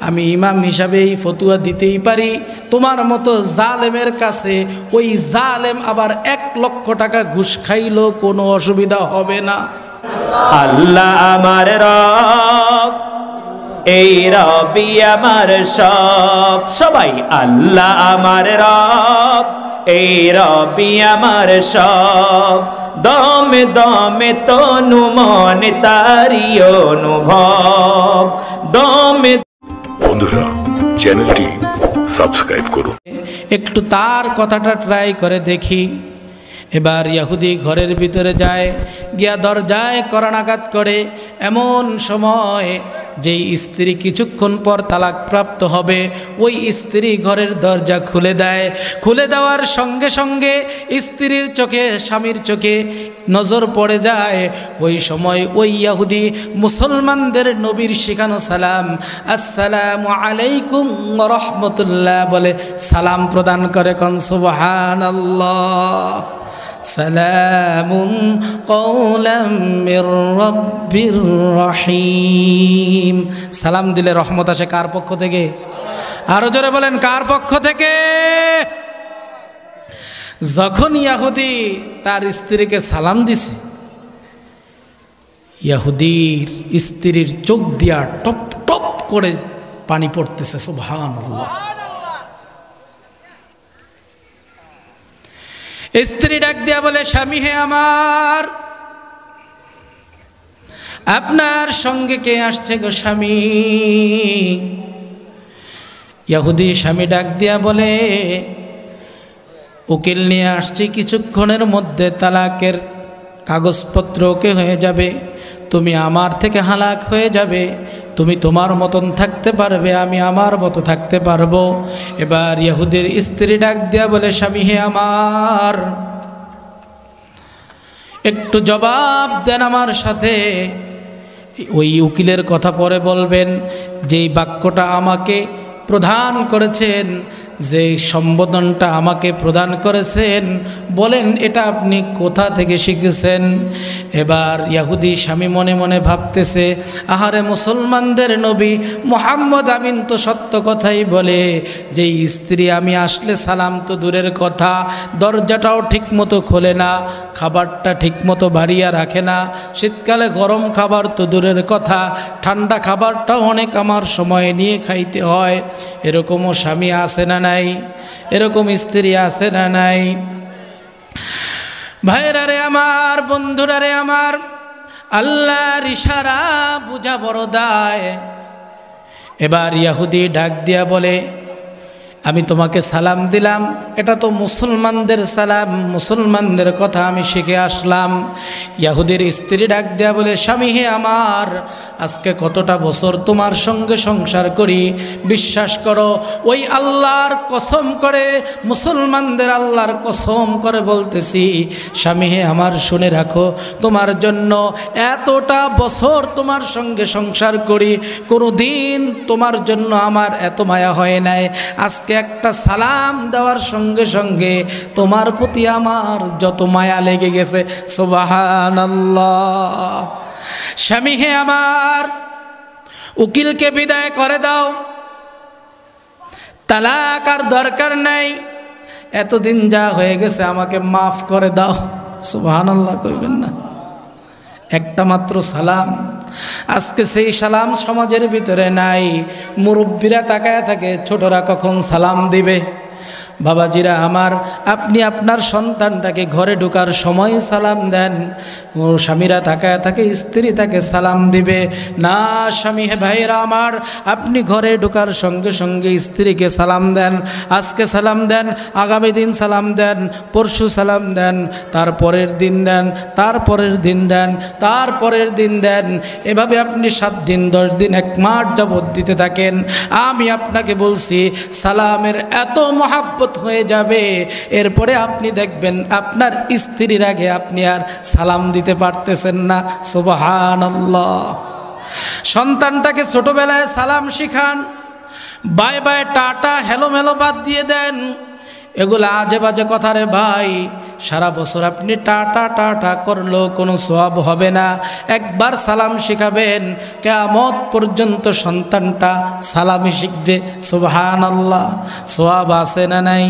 আমি ইমাম হিসাবে এই ফতুয়া দিতেই পারি, তোমার মতো জালেমের কাছে ওই জালেম আবার 1 লক্ষ টাকা ঘুষ খাইলেও কোনো অসুবিধা হবে না। আল্লাহ আমার রব, এই রবি আমার সব। সবাই আল্লাহ আমার রব, এই রবি আমার সব। দমে দমে তনু মনে তারি অনুভব। দমে বন্ধুরা, চ্যানেলটি সাবস্ক্রাইব করুন। একটু তার কথাটা ট্রাই করে দেখি। এবার ইহুদি ঘরের ভিতরে যায়, গিয়া দরজায় করানাঘাত করে। এমন সময় যেই স্ত্রী কিছুক্ষণ পর তালাক প্রাপ্ত হবে, ওই স্ত্রী ঘরের দরজা খুলে দেয়। খুলে দেওয়ার সঙ্গে সঙ্গে স্ত্রীর চোখে, স্বামীর চোখে নজর পড়ে যায়। ওই সময় ওই ইহুদি মুসলমানদের নবীর শিখানো সালাম, আসসালামু আলাইকুম ওয়া রাহমাতুল্লাহ বলে সালাম প্রদান করে। কোন সুবহানাল্লাহ। সালামুন কওলাম মির রাব্বির রহিম। সালাম দিলে রহমত আসে কার পক্ষ থেকে? আরো জোরে বলেন, কার পক্ষ থেকে? যখন ইহুদি তার স্ত্রীকে সালাম দিছে, ইহুদির স্ত্রীর চোখ দিয়া টপ টপ করে পানি পড়তেছে। সুবহানাল্লাহ। স্ত্রী ডাক দিয়া বলে, স্বামী হে আমার, আপনার সঙ্গে কে আসছে গো স্বামী? ইহুদি স্বামী ডাক দিয়া বলে, উকিল নিয়ে আসছি, কিছুক্ষণের মধ্যে তালাকের কাগজপত্র ওকে হয়ে যাবে, তুমি আমার থেকে হালাক হয়ে যাবে, তুমি তোমার মতন থাকতে পারবে, আমি আমার মতো থাকতে পারবো। এবার ইহুদির স্ত্রী ডাক দিয়া বলে, স্বামী হে আমার, একটু জবাব দেন আমার সাথে। ওই উকিলের কথা পরে বলবেন, যেই বাক্যটা আমাকে প্রদান করেছেন, যে সম্বোধনটা আমাকে প্রদান করেছেন, বলেন এটা আপনি কোথা থেকে শিখেছেন? এবার ইহুদি স্বামী মনে মনে ভাবতেছে, আহারে মুসলমানদের নবী মুহাম্মদ আমিন তো সত্য কথাই বলে, যে স্ত্রী আমি আসলে সালাম তো দূরের কথা, দরজাটাও ঠিকমতো খোলে না, খাবারটা ঠিকমতো বাড়িয়া রাখে না, শীতকালে গরম খাবার তো দূরের কথা, ঠান্ডা খাবারটাও অনেক আমার সময় নিয়ে খাইতে হয়। এরকমও স্বামী আছে না নাই? এরকম স্ত্রী আছে না নাই? ভাইরা রে আমার, বন্ধুরা রে আমার, আল্লাহর ইশারা বুঝা বড় দায়। এবার ইহুদি ডাক দিয়া বলে, আমি তোমাকে সালাম দিলাম, এটা তো মুসলমানদের সালাম, মুসলমানদের কথা আমি শিখে আসলাম। ইহুদির স্ত্রী ডাক দেয়া বলে, স্বামী হে আমার, আজকে কতটা বছর তোমার সঙ্গে সংসার করি, বিশ্বাস করো, ওই আল্লাহর কসম করে, মুসলমানদের আল্লাহর কসম করে বলতেছি, স্বামী হে আমার, শুনে রাখো, তোমার জন্য এতটা বছর তোমার সঙ্গে সংসার করি, কোনো দিন তোমার জন্য আমার এত মায়া হয় নাই। আজকে একটা সালাম দেওয়ার সঙ্গে সঙ্গে তোমার প্রতি আমার যত মায়া লেগে গেছে। সুবহানাল্লাহ। স্বামী হে আমার, উকিলকে বিদায় করে দাও, তালাক আর দরকার নাই, এতদিন যা হয়ে গেছে আমাকে মাফ করে দাও। সুবহানাল্লাহ কইবেন না? একটা মাত্র সালাম, আজকে সেই সালাম সমাজের ভিতরে নাই। মুরব্বীরা তাকায় থাকে, ছোটরা কখন সালাম দিবে। বাবাজিরা আমার, আপনি আপনার সন্তানটাকে ঘরে ঢোকার সময় সালাম দেন, স্বামীরা তাকায় থাকে, স্ত্রী তাকে সালাম দিবে না। স্বামী হে ভাইরা আমার, আপনি ঘরে ঢোকার সঙ্গে সঙ্গে স্ত্রীকে সালাম দেন, আজকে সালাম দেন, আগামী দিন সালাম দেন, পরশু সালাম দেন, তারপরের দিন দেন, তারপরের দিন দেন, তারপরের দিন দেন, এভাবে আপনি 7 দিন 10 দিন 1 মাস যাবত দিতে থাকেন। আমি আপনাকে বলছি, সালামের এত মহাব্বত হয়ে যাবে, এরপরে আপনি দেখবেন আপনার স্ত্রীর আগে আপনি আর সালাম দিতে পারতেছেন না। সুবহানাল্লাহ। সন্তানটাকে ছোটবেলায় সালাম শিখান, বাই বাই টাটা হেলো মেলো বাদ দিয়ে দেন, এগুলো আজে বাজে কথা রে ভাই। সারা বছর আপনি টাটা টাটা করলেও কোনো সওয়াব হবে না। একবার সালাম শিখাবেন, কিয়ামত পর্যন্ত সন্তানটা সালামই শিখবে। সুবহানাল্লাহ। সওয়াব আছে না নাই?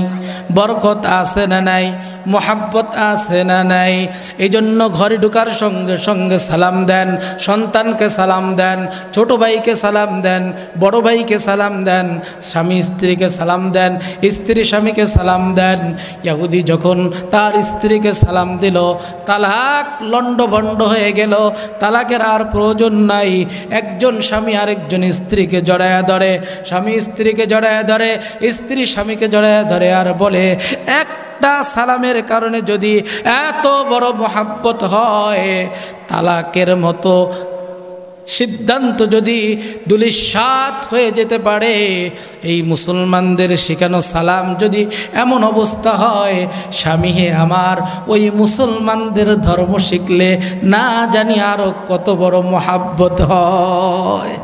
বরকত আছে না নাই? মোহাব্বত আছে না নাই? এই জন্য ঘরে ঢোকার সঙ্গে সঙ্গে সালাম দেন, সন্তানকে সালাম দেন, ছোট ভাইকে সালাম দেন, বড় ভাইকে সালাম দেন, স্বামী স্ত্রীকে সালাম দেন, স্ত্রী স্বামীকে সালাম দেন। ইহুদি যখন তার স্ত্রীকে সালাম দিল, তালাক লণ্ডভণ্ড হয়ে গেল, তালাকের আর প্রয়োজন নাই। একজন স্বামী আরেকজন স্ত্রীকে জড়ায়া ধরে, স্বামী স্ত্রীকে জড়ায়া ধরে, স্ত্রী স্বামীকে জড়ায়া ধরে আর বলে, একটা সালামের কারণে যদি এত বড় মোহাব্বত হয়, তালাকের মতো সিদ্ধান্ত যদি দুলিশাত হয়ে যেতে পারে, এই মুসলমানদের শেখানো সালাম যদি এমন অবস্থা হয়, স্বামী হে আমার, ওই মুসলমানদের ধর্ম শিখলে না জানি আরো কত বড় মোহাব্বত হয়।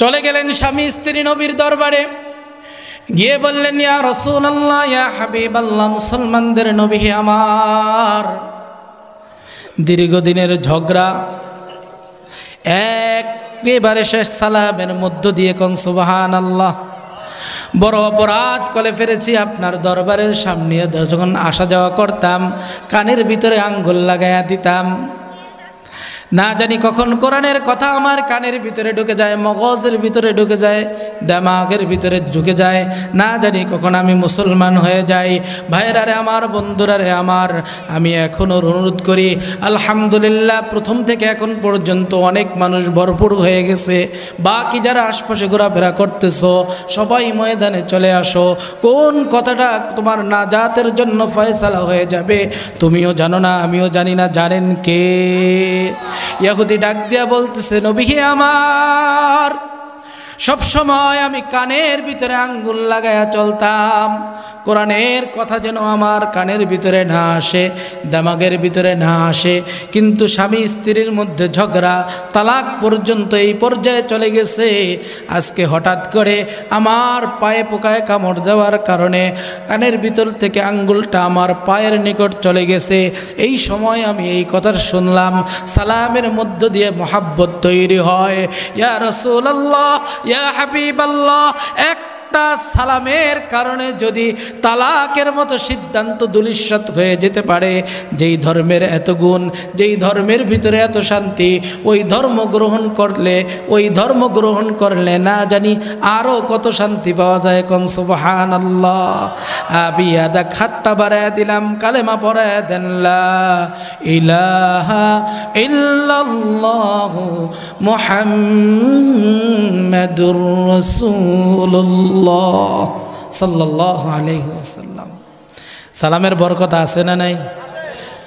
চলে গেলেন স্বামী স্ত্রী নবীর দরবারে, গিয়ে বললেন, ইয়া রাসূলুল্লাহ, ইয়া হাবিবাল্লাহ, মুসলমানদের নবী আমার, দীর্ঘদিনের ঝগড়া একেবারে শেষ সালামের মধ্য দিয়ে কোন সুবহানাল্লাহ, বড় অপরাধ করে ফেলেছি। আপনার দরবারের সামনে যখন আসা যাওয়া করতাম, কানের ভিতরে আঙ্গুল লাগাইয়া দিতাম, না জানি কখন কোরআনের কথা আমার কানের ভিতরে ঢুকে যায়, মগজের ভিতরে ঢুকে যায়, দিমাগের ভিতরে ঢুকে যায়, না জানি কখন আমি মুসলমান হয়ে যাই। ভাইরারে আমার, বন্ধুরারে আমার, আমি এখনও অনুরোধ করি, আলহামদুলিল্লাহ প্রথম থেকে এখন পর্যন্ত অনেক মানুষ ভরপুর হয়ে গেছে, বাকি যারা আশপাশে ঘোরাফেরা করতেছো সবাই ময়দানে চলে আসো। কোন কথাটা তোমার নাজাতের জন্য ফয়সালা হয়ে যাবে তুমিও জানো না, আমিও জানি না, জানেন কে? ইহুদি ডাক দিয়া বলতেছে, নবী আমার, সব সময় আমি কানের ভিতরে আঙ্গুল লাগায়া চলতাম, কোরআনের কথা যেন আমার কানের ভিতরে না আসে, দিমাগের ভিতরে না আসে, কিন্তু স্বামী স্ত্রীর মধ্যে ঝগড়া, তালাক পর্যন্ত এই পর্যায়ে চলে গেছে। আজকে হঠাৎ করে আমার পায়ে পোকায় কামড় দেওয়ার কারণে কানের ভিতর থেকে আঙ্গুলটা আমার পায়ের নিকট চলে গেছে। এই সময় আমি এই কথা শুনলাম, সালামের মধ্য দিয়ে মোহাব্বত তৈরি হয়। ইয়া রাসূলুল্লাহ, ইয়া হাবিবাল্লাহ, একটা সালামের কারণে যদি তালাকের মতো সিদ্ধান্ত দুলিশাত হয়ে যেতে পারে, যেই ধর্মের এত গুণ, যেই ধর্মের ভিতরে এত শান্তি, ওই ধর্ম গ্রহণ করলে, ওই ধর্ম গ্রহণ করলে না জানি আরও কত শান্তি পাওয়া যায়। কোন সুবহানাল্লাহ। আবিয়াদা খাট্টা বাড়ায় দিলাম, কালেমা পড়ায় দেন, লা ইলাহা ইল্লাল্লাহু মুহাম্মাদুর রাসূলুল্লাহ সাল্লাল্লাহু আলাইহি ওয়াসাল্লাম। সালামের বরকত আছে না নাই?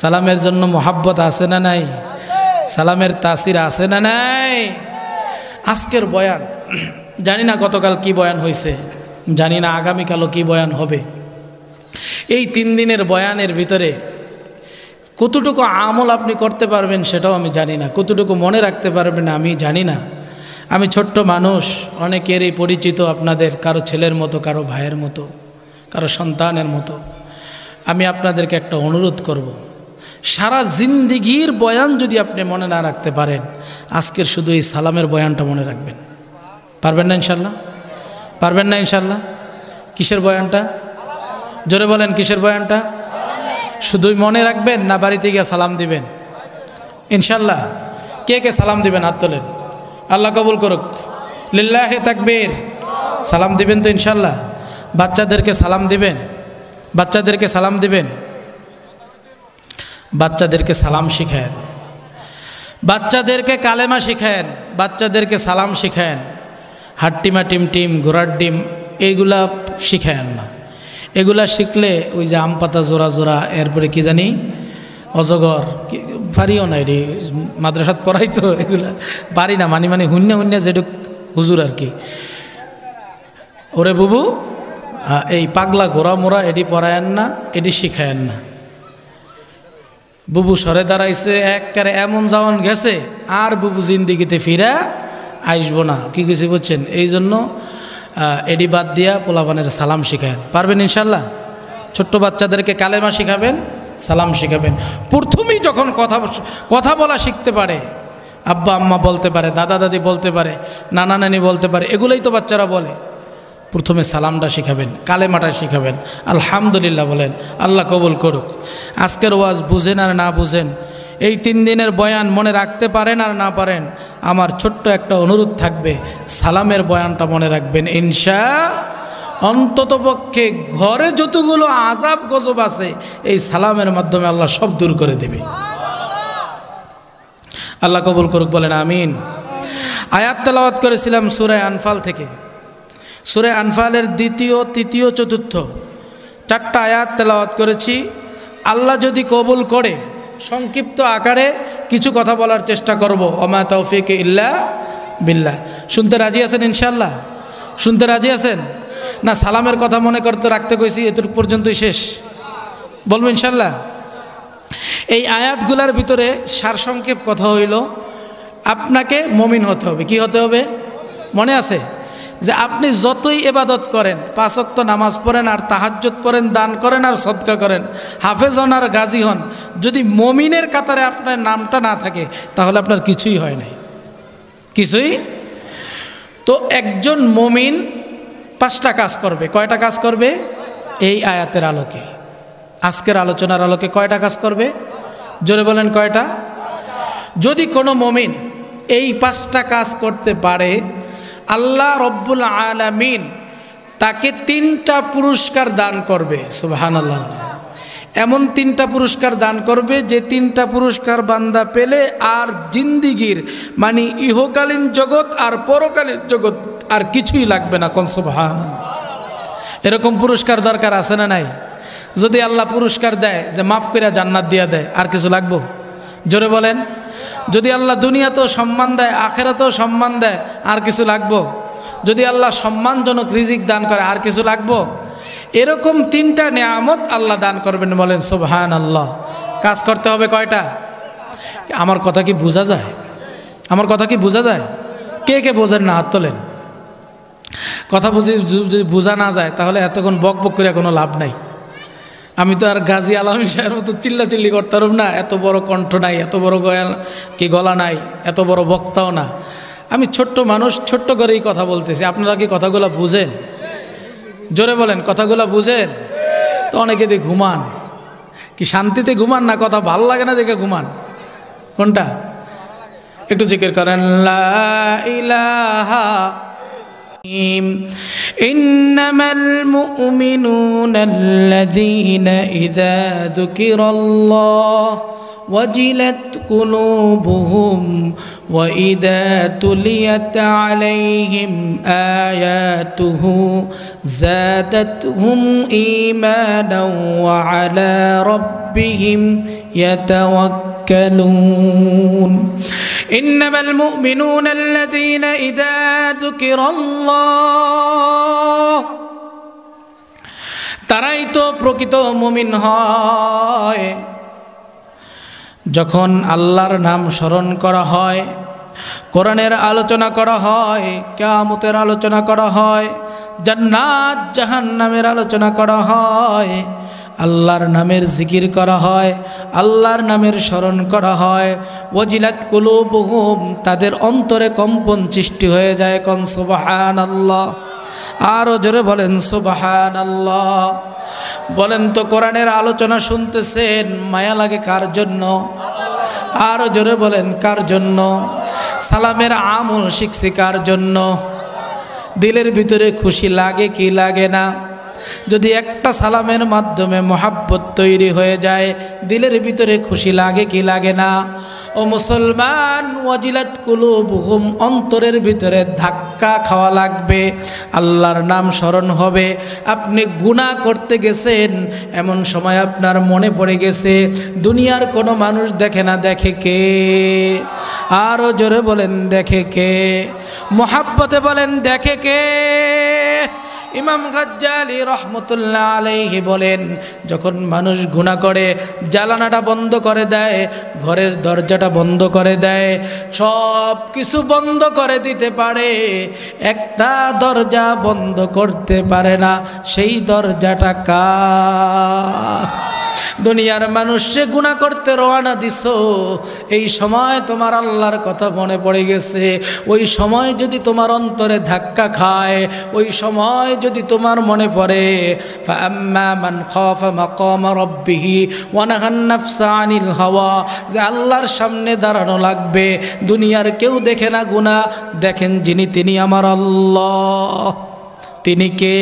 সালামের জন্য মোহাব্বত আছে না নাই? সালামের তাসির আছে না নাই? আজকের বয়ান জানি না গতকাল কি বয়ান হয়েছে, জানি না আগামীকালও কি বয়ান হবে। এই 3 দিনের বয়ানের ভিতরে কতটুকু আমল আপনি করতে পারবেন সেটাও আমি জানি না, কতটুকু মনে রাখতে পারবেন আমি জানি না। আমি ছোট্ট মানুষ, অনেকেরই পরিচিত আপনাদের, কারো ছেলের মতো, কারো ভাইয়ের মতো, কারো সন্তানের মতো। আমি আপনাদেরকে একটা অনুরোধ করব, সারা জিন্দিগির বয়ান যদি আপনি মনে না রাখতে পারেন, আজকের শুধু এই সালামের বয়ানটা মনে রাখবেন। পারবেন না ইনশাল্লাহ? পারবেন না ইনশাল্লাহ? কিসের বয়ানটা? জোরে বলেন, কিসের বয়ানটা? শুধুই মনে রাখবেন না বাড়িতে গিয়ে সালাম দিবেন? ইনশাল্লাহ। কে কে সালাম দিবেন হাত তোলেন, আল্লাহ কবুল করুক। লিল্লাহে তাকবীর। সালাম দিবেন তো ইনশাল্লাহ? বাচ্চাদেরকে সালাম দিবেন, বাচ্চাদেরকে সালাম দিবেন, বাচ্চাদেরকে সালাম শিখায়েন, বাচ্চাদেরকে কালেমা শিখায়েন, বাচ্চাদেরকে সালাম শিখায়েন। হাট্টিমা টিম টিম, ঘোড়ার ডিম, এইগুলা শিখায়েন না। এগুলা শিখলে ওই যে আম পাতা জোড়া জোড়া, এরপরে কি জানি অজগর, পারিও না, এটি মাদ্রাসাত পড়াই তো, এগুলা পারি না, মানি হুন্যা যেটুক হুজুর আর কি। ওরে বুবু, এই পাগলা ঘোড়া মোড়া এটি পড়ায়েন না, এটি শিখায়েন না। বুবু সরে দাঁড়াইছে, একবারে এমন যাওয়ান গেছে, আর বুবু জিন্দিগিতে ফিরা আইসবো না, কি কিছু বুঝছেন? এই জন্য এডি বাদ দিয়া পোলাপানের সালাম শিখাবেন, পারবেন ইনশাল্লাহ? ছোট্ট বাচ্চাদেরকে কালেমা শিখাবেন, সালাম শিখাবেন। প্রথমেই যখন কথা বলা শিখতে পারে, আব্বা আম্মা বলতে পারে, দাদা দাদি বলতে পারে, নানা নানি বলতে পারে, এগুলোই তো বাচ্চারা বলে। প্রথমে সালামটা শিখাবেন, কালেমাটা শিখাবেন, আলহামদুলিল্লাহ বলেন, আল্লাহ কবুল করুক। আজকের ওয়াজ বুঝেন আর না বুঝেন, এই 3 দিনের বয়ান মনে রাখতে পারেন আর না পারেন, আমার ছোট্ট একটা অনুরোধ থাকবে, সালামের বয়ানটা মনে রাখবেন অন্ততপক্ষে ঘরে যতগুলো আযাব গজব আছে এই সালামের মাধ্যমে আল্লাহ সব দূর করে দেবে। আল্লাহ কবুল করুক, বলেন আমিন। আয়াত তেলাওয়াত করেছিলাম সূরা আনফাল থেকে। সূরা আনফালের 2য়, 3য়, 4র্থ 4টা আয়াত তেলাওয়াত করেছি। আল্লাহ যদি কবুল করে সংক্ষিপ্ত আকারে কিছু কথা বলার চেষ্টা করব। ওমা তৌফিক ইল্লা বিল্লাহ। শুনতে রাজি আছেন ইনশাআল্লাহ? শুনতে রাজি আছেন না? সালামের কথা মনে করতে রাখতে কইছি, এতটুকু পর্যন্তই শেষ, বলবো ইনশাআল্লাহ। এই আয়াতগুলোর ভিতরে সারসংক্ষেপ কথা হইল, আপনাকে মুমিন হতে হবে। কি হতে হবে? মনে আছে যে আপনি যতই ইবাদত করেন, 5 ওয়াক্ত নামাজ পড়েন আর তাহাজ্জুদ পড়েন, দান করেন আর সদকা করেন, হাফেজ হন আর গাজী হন, যদি মুমিনের কাতারে আপনার নামটা না থাকে তাহলে আপনার কিছুই হয় নাই, কিছুই। তো একজন মুমিন 5টা কাজ করবে। কয়টা কাজ করবে? এই আয়াতের আলোকে, আজকের আলোচনার আলোকে কয়টা কাজ করবে? জোরে বলেন কয়টা? যদি কোনো মুমিন এই 5টা কাজ করতে পারে, আল্লাহ রব্বুল আলামিন তাকে 3টা পুরস্কার দান করবে। সুবহানাল্লাহ। এমন 3টা পুরস্কার দান করবে যে 3টা পুরস্কার বান্দা পেলে আর জিন্দিগির মানে ইহকালীন জগৎ আর পরকালীন জগৎ আর কিছুই লাগবে না। কোন সুবহানাল্লাহ। এরকম পুরস্কার দরকার আছে না নাই? যদি আল্লাহ পুরস্কার দেয় যে মাফ করে জান্নাত দিয়া দেয়, আর কিছু লাগবো? জোরে বলেন। যদি আল্লাহ দুনিয়াতেও সম্মান দেয়, আখেরাতেও সম্মান দেয়, আর কিছু লাগবো? যদি আল্লাহ সম্মানজনক রিজিক দান করে, আর কিছু লাগবো? এরকম 3টা নিয়ামত আল্লাহ দান করবেন, বলেন সুবহানাল্লাহ। কাজ করতে হবে কয়টা? আমার কথা কি বোঝা যায়? আমার কথা কি বোঝা যায়? কে কে বোঝেন না হাত তোলেন। কথা যদি বোঝা না যায় তাহলে এতক্ষণ বক বক করে কোনো লাভ নাই। আমি তো আর গাজী আলামিন সাহেবের মতো চিল্লাচিল্লি করতে পারব না, এত বড় কণ্ঠ নাই, এত বড় গলা নাই, এত বড় বক্তাও না। আমি ছোট্ট মানুষ, ছোট্ট করেই কথা বলতেছি। আপনারা কি কথাগুলো বুঝেন? জোরে বলেন, কথাগুলো বুঝেন? তো অনেকে দিয়ে ঘুমান, কি শান্তিতে ঘুমান না কথা ভালো লাগে না দেখে ঘুমান? কোনটা? একটু জিকির করেন, লা ইলাহা إنما المؤمنون الذين إذا ذكر الله وجلت قلوبهم وإذا تليت عليهم آياته زادتهم إيمانا وعلى ربهم يتوكلون إنما المؤمنون الذين إذا ذكر الله তারাই তো প্রকৃত মুমিন হয় যখন আল্লাহর নাম স্মরণ করা হয়, কোরআনের আলোচনা করা হয়, কিয়ামতের আলোচনা করা হয়, জান্নাত জাহান্নামের আলোচনা করা হয়, আল্লাহর নামের জিকির করা হয়, আল্লাহর নামের স্মরণ করা হয়। ওয়াজিলাত কুলুবুহুম, তাদের অন্তরে কম্পন সৃষ্টি হয়ে যায়। কোন সুবহানাল্লাহ। আরও জোরে বলেন সুবহানাল্লাহ। বলেন তো কোরআনের আলোচনা শুনতেছেন, মায়া লাগে কার জন্য? আরও জোরে বলেন কার জন্য? সালামের আমল শিখছি কার জন্য? দিলের ভিতরে খুশি লাগে কি লাগে না? যদি একটা সালামের মাধ্যমে মোহাব্বত তৈরি হয়ে যায়, দিলের ভিতরে খুশি লাগে কি লাগে না? ও মুসলমান, ওয়াজিলাত কুলুবুহুম, অন্তরের ভিতরে ধাক্কা খাওয়া লাগবে। আল্লাহর নাম স্মরণ হবে। আপনি গুনাহ করতে গেছেন, এমন সময় আপনার মনে পড়ে গেছে দুনিয়ার কোনো মানুষ দেখে না, দেখে কে? আরও জোরে বলেন দেখে কে? মোহাব্বতে বলেন দেখে কে? ইমাম গাজ্জালী রহমতুল্লাহ আলাইহি বলেন, যখন মানুষ গুনাহ করে জ্বালানাটা বন্ধ করে দেয়, ঘরের দরজাটা বন্ধ করে দেয়, সব কিছু বন্ধ করে দিতে পারে, একটা দরজা বন্ধ করতে পারে না, সেই দরজাটা কার? দুনিয়ার মানুষ সে গুনাহ করতে রওনা দিছো, এই সময় তোমার আল্লাহর কথা মনে পড়ে গেছে, ওই সময় যদি তোমার অন্তরে ধাক্কা খায়, ওই সময় যদি তোমার মনে পড়ে ফাআম্মা মান খাফা মাকাম রাব্বিহি ওয়া নাহান নাফসা আনিল হাওয়া, যে আল্লাহর সামনে দাঁড়ানো লাগবে, দুনিয়ার কেউ দেখে না গুনাহ, দেখেন যিনি, তিনি আমার আল্লাহ। তিনি কে?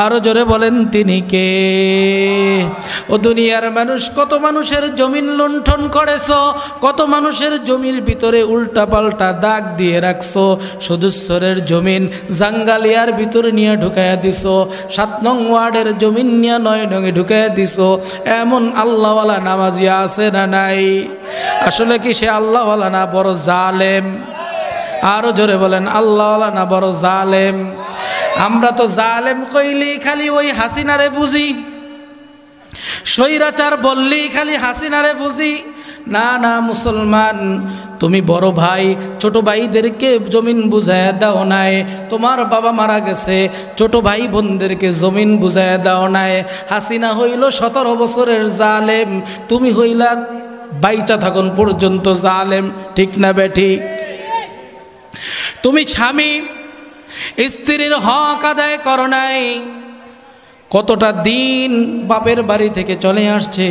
আরো জোরে বলেন, তিনি কে? ও দুনিয়ার মানুষ, কত মানুষের জমিন লুণ্ঠন করেছো, কত মানুষের জমির ভিতরে উল্টা পাল্টা দাগ দিয়ে রাখছো, সদস্যরের জমিন জাঙ্গালিয়ার ভিতরে নিয়ে ঢুকাইয়া দিছো, 7 নং ওয়ার্ডের জমিন নিয়ে 9 নঙে ঢুকাইয়া দিছো। এমন আল্লাহওয়ালা নামাজি আছে না নাই? আসলে কি সে আল্লাহওয়ালা না বড় জালেম? আরো জোরে বলেন, আল্লাহওয়ালা না বড় জালেম? আমরা তো জালেম কইলি খালি ওই হাসিনারে বুঝি, স্বৈরাচার বললি খালি হাসিনারে বুঝি। না না মুসলমান, তুমি বড় ভাই ছোট ভাইদেরকে জমিন বুঝাইয়া দাও নাই, তোমার বাবা মারা গেছে, ছোট ভাই বোনদেরকে জমিন বুঝাইয়া দাও নাই। হাসিনা হইল 17 বছরের জালেম, তুমি হইলা বাইচা থাকুন পর্যন্ত জালেম, ঠিক না বেঠিক? তুমি স্বামী স্ত্রীর হক আদায় করো নাই, কতটা দিন বাপের বাড়ি থেকে চলে আসছে,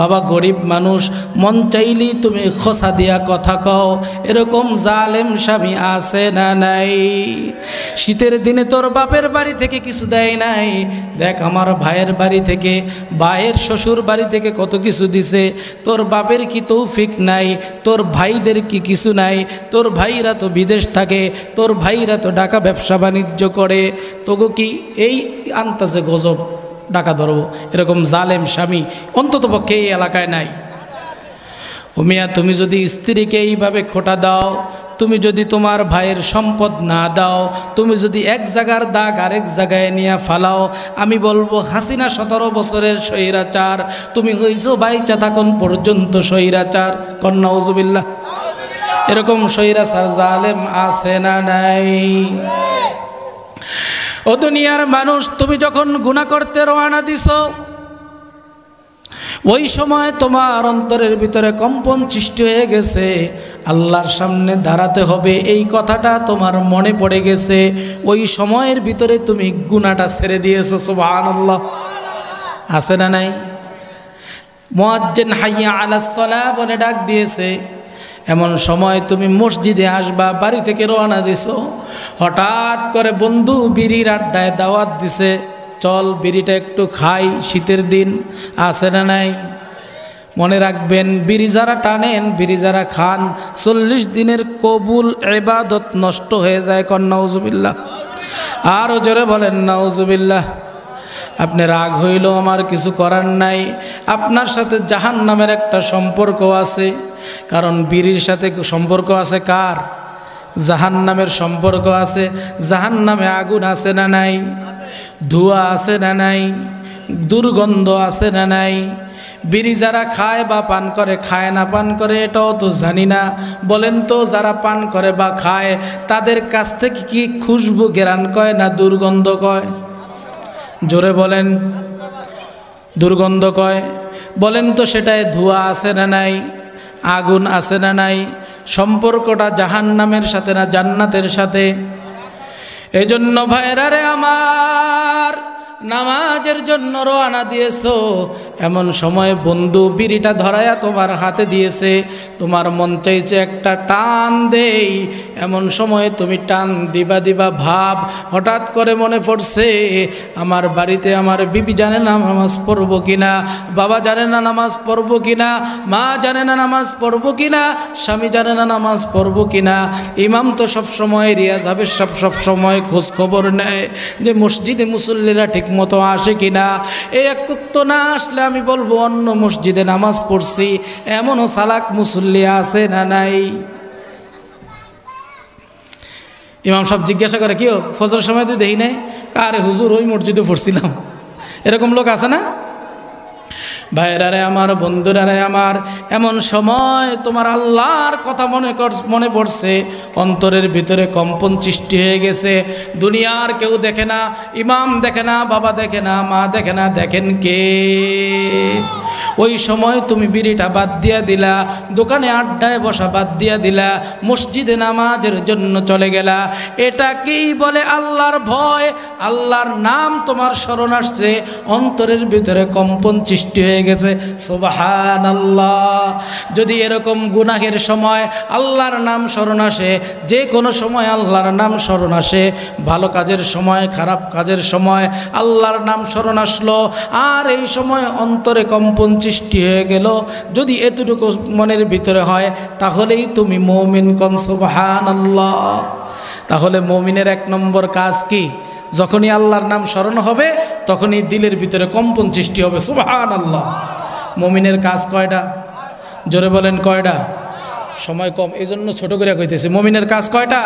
বাবা গরিব মানুষ, মন চাইলেই তুমি খোসা দিয়া কথা কও, এরকম জালেম স্বামী আছে না নাই? শীতের দিনে তোর বাপের বাড়ি থেকে কিছু দেয় নাই, দেখ আমার ভাইয়ের বাড়ি থেকে, ভাইয়ের শ্বশুর বাড়ি থেকে কত কিছু দিছে, তোর বাপের কি তৌফিক নাই? তোর ভাইদের কি কিছু নাই? তোর ভাইরা তো বিদেশ থাকে, তোর ভাইরা তো ঢাকা ব্যবসা বাণিজ্য করে, তোগো কি এই আনতাছে গজব ডাকা ধরবো? এরকম জালেম স্বামী অন্তত পক্ষে এই এলাকায় নাই। ও মিয়া, তুমি যদি স্ত্রীকে এইভাবে খোটা দাও, তুমি যদি তোমার ভাইয়ের সম্পদ না দাও, তুমি যদি এক জায়গার দাগ আরেক জায়গায় নিয়ে ফালাও, আমি বলবো হাসিনা 17 বছরের স্বৈরাচার, তুমি হইছো বাইচা থাকুন পর্যন্ত স্বৈরাচার। কন্যা উজুবিল্লাহ। এরকম স্বৈরাচার জালেম আছে না নাই? ও দুনিয়ার মানুষ, তুমি যখন গুনাহ করতে রওনা দিছো, ওই সময় তোমার অন্তরের ভিতরে কম্পন সৃষ্টি হয়ে গেছে, আল্লাহর সামনে দাঁড়াতে হবে, এই কথাটা তোমার মনে পড়ে গেছে, ওই সময়ের ভিতরে তুমি গুনাহটা ছেড়ে দিয়েছো। সুবহানাল্লাহ। আছে না নাই? মুয়াজ্জিন হাইয়া আলাস সালাহ বলে ডাক দিয়েছে, এমন সময় তুমি মসজিদে আসবা, বাড়ি থেকে রওনা দিছো, হঠাৎ করে বন্ধু বিড়ির আড্ডায় দাওয়াত দিছে, চল বিড়িটা একটু খাই, শীতের দিন। আছে না নাই? মনে রাখবেন, বিড়ি যারা টানেন, বিড়ি যারা খান, 40 দিনের কবুল ইবাদত নষ্ট হয়ে যায়। কন্যা নাউজুবিল্লাহ। আরও জোরে বলেন নাউজুবিল্লাহ। আপনি রাগ হইল, আমার কিছু করার নাই, আপনার সাথে জাহান্নামের একটা সম্পর্ক আছে, কারণ বিড়ির সাথে সম্পর্ক আছে কার? জাহান্নামের সম্পর্ক আছে। জাহান্নামে আগুন আছে না নাই? ধোঁয়া আছে না নাই? দুর্গন্ধ আছে না নাই? বিড়ি যারা খায় বা পান করে, খায় না পান করে এটাও তো জানি না। বলেন তো, যারা পান করে বা খায় তাদের কাছ থেকে কি খুশবু ঘ্রাণ কয় না দুর্গন্ধ কয়? জোরে বলেন। দুর্গন্ধ কয়। বলেন তো, সেটায় ধোঁয়া আছে না নাই? আগুন আছে না নাই? সম্পর্কটা জাহান্নামের সাথে না জান্নাতের সাথে? এজন্য ভাইরা রে আমার, নামাজের জন্য রওনা দিয়েছো, এমন সময় বন্ধু বিড়িটা ধরায়া তোমার হাতে দিয়েছে, তোমার মন চাইছে একটা টান দেই, এমন সময় তুমি টান দিবা দিবা ভাব, হঠাৎ করে মনে পড়ছে আমার বাড়িতে আমার বিবি জানে না নামাজ পড়বো কিনা, বাবা জানে না নামাজ পড়বো কিনা, মা জানে না নামাজ পড়বো কিনা, স্বামী জানে না নামাজ পড়বো কিনা। ইমাম তো সবসময় রিয়াজ হবে, সব সময় খোঁজ খবর নেয় যে মসজিদে মুসল্লিরা ঠিক মতো আসে কিনা। এই এক তো না আসলে আমি বলবো অন্য মসজিদে নামাজ পড়ছি, এমনও সালাক মুসল্লি আছে না নাই? ইমাম সাহেব জিজ্ঞাসা করে কি ফজর সময় দিয়ে দেখি নাই, আরে হুজুর ওই মসজিদে পড়ছিলাম। এরকম লোক আছে না? ভাইরারে আমার, বন্ধুরারে আমার, এমন সময় তোমার আল্লাহর কথা মনে পড়ছে, অন্তরের ভিতরে কম্পন সৃষ্টি হয়ে গেছে। দুনিয়ার কেউ দেখে না, ইমাম দেখে না, বাবা দেখে না, মা দেখে না, দেখেন কে? ওই সময় তুমি বিড়িটা বাদ দিয়া দিলা, দোকানে আড্ডায় বসা বাদ দিয়া দিলা, মসজিদে নামাজের জন্য চলে গেলা। এটাকেই বলে আল্লাহর ভয়। আল্লাহর নাম তোমার স্মরণ আসছে, অন্তরের ভিতরে কম্পন সৃষ্টি হয়ে গেছে। সুবহানাল্লাহ। যদি এরকম গুনাহের সময় আল্লাহর নাম স্মরণ আসে, যে কোনো সময় আল্লাহর নাম স্মরণ আসে, ভালো কাজের সময়, খারাপ কাজের সময় আল্লাহর নাম স্মরণ আসলো, আর এই সময় অন্তরে কম্পন সৃষ্টি হয়ে গেল, যদি এতটুকু মনের ভিতরে হয়, তাহলেই তুমি মুমিন। কোন সুবহানাল্লাহ। তাহলে মুমিনের 1 নম্বর কাজ কি? যখনই আল্লাহর নাম স্মরণ হবে তখনই দিলের ভিতরে কম্পন সৃষ্টি হবে। সুবহানাল্লাহ। মুমিনের কাজ কয়টা? জোরে বলেন কয়টা? সময় কম, এই জন্য ছোট করে কইতেছি। মুমিনের কাজ কয়টা?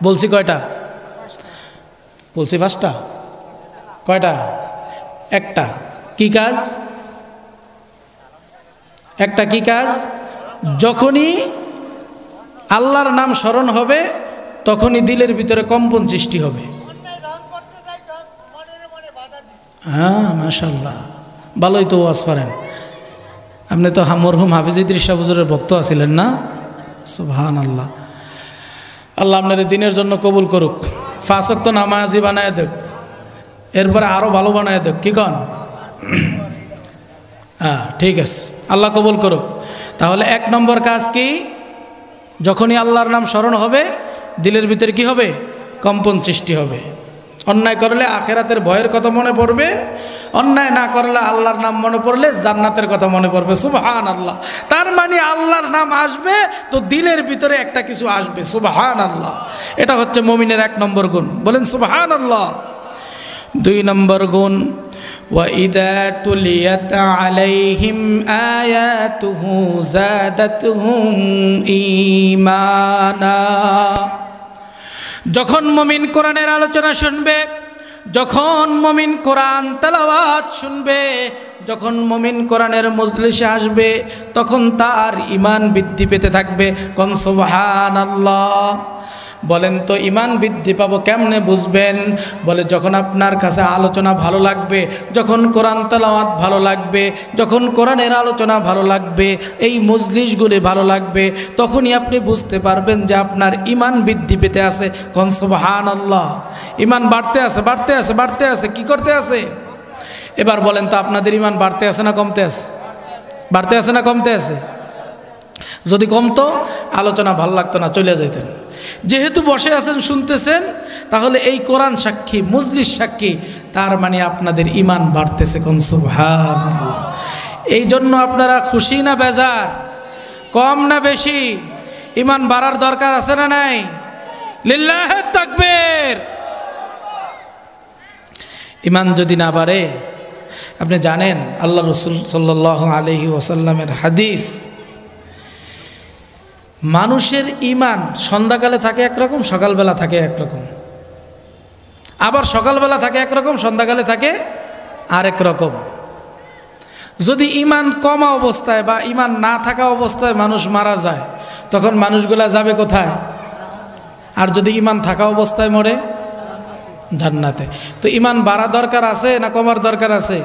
বলছি কয়টা? বলছি 5টা। কয়টা? 1টা। কি কাজ? একটা কি কাজ? যখনই আল্লাহর নাম স্মরণ হবে তখনই দিলের ভিতরে কম্পন সৃষ্টি হবে। হ্যাঁ, মাশাআল্লাহ, ভালোই তো ওয়াজ পারেন আপনি। তো মরহুম হাফিজ ইদ্রিস শাহ হুজুরের ভক্ত আছিলেন না? সুবহানাল্লাহ। আল্লাহ আপনার দিনের জন্য কবুল করুক, 5 ওয়াক্ত নামাজি বানায় দেখ, এরপরে আরো ভালো বানায় দেখ। কি কন? হ্যাঁ, ঠিক আছে, আল্লাহ কবুল করুক। তাহলে 1 নম্বর কাজ কি? যখনই আল্লাহর নাম স্মরণ হবে দিলের ভিতরে কি হবে? কম্পন সৃষ্টি হবে। অন্যায় করলে আখেরাতের ভয়ের কথা মনে পড়বে, অন্যায় না করলে আল্লাহর নাম মনে পড়লে জান্নাতের কথা মনে পড়বে। সুবহানাল্লাহ। তার মানে আল্লাহর নাম আসবে তো দিলের ভিতরে একটা কিছু আসবে। সুবহানাল্লাহ। এটা হচ্ছে মুমিনের 1 নম্বর গুণ। বলেন সুবহানাল্লাহ। 2 নম্বর গুণ, وَإِذَا تُلِيَتْ عَلَيْهِمْ آيَاتُهُ زَادَتْهُمْ إِيمَانًا। যখন মুমিন কোরআনের আলোচনা শুনবে, যখন মুমিন কোরআন তেলাওয়াত শুনবে, যখন মুমিন কোরআনের মজলিসে আসবে, তখন তার ঈমান বৃদ্ধি পেতে থাকবে। কোন সুবহানাল্লাহ। বলেন তো ঈমান বৃদ্ধি পাবো কেমনে বুঝবেন? বলে যখন আপনার কাছে আলোচনা ভালো লাগবে, যখন কোরআন তেলাওয়াত ভালো লাগবে, যখন কোরআনের আলোচনা ভালো লাগবে, এই মজলিসগুলি ভালো লাগবে, তখনই আপনি বুঝতে পারবেন যে আপনার ঈমান বৃদ্ধি পেতে আছে। কোন সুবহানাল্লাহ। ঈমান বাড়তে আছে, বাড়তে আছে, বাড়তে আছে। কি করতে আছে? এবার বলেন তো আপনাদের ঈমান বাড়তে আছে না কমতে আছে? বাড়তে আছে না কমতে আছে? যদি কমতো আলোচনা ভালো লাগতো না, চলে যেতেন। যেহেতু বসে আছেন, শুনতেছেন, তাহলে এই কোরআন সাক্ষী, মজলিস সাক্ষী, তার মানে আপনাদের ঈমান বাড়তেছে। কোন সুবহানাল্লাহ। এই জন্য আপনারা খুশি না বেজার? কম না বেশি? ঈমান বাড়ার দরকার আছে না নাই? লিল্লাহি তাকবীর। ঈমান যদি না বাড়ে, আপনি জানেন আল্লাহ রাসূল সাল্লাল্লাহু আলাইহি ওয়াসাল্লামের হাদিস, মানুষের ঈমান সন্ধ্যাকালে থাকে একরকম, সকালবেলা থাকে একরকম। আবার সকালবেলা থাকে একরকম, সন্ধ্যাকালে থাকে আরেক রকম। যদি ঈমান কমা অবস্থায় বা ঈমান না থাকা অবস্থায় মানুষ মারা যায়, তখন মানুষগুলা যাবে কোথায়? আর যদি ঈমান থাকা অবস্থায় মরে, জান্নাতে। তো ঈমান বাড়া দরকার আছে না কমার দরকার আছে?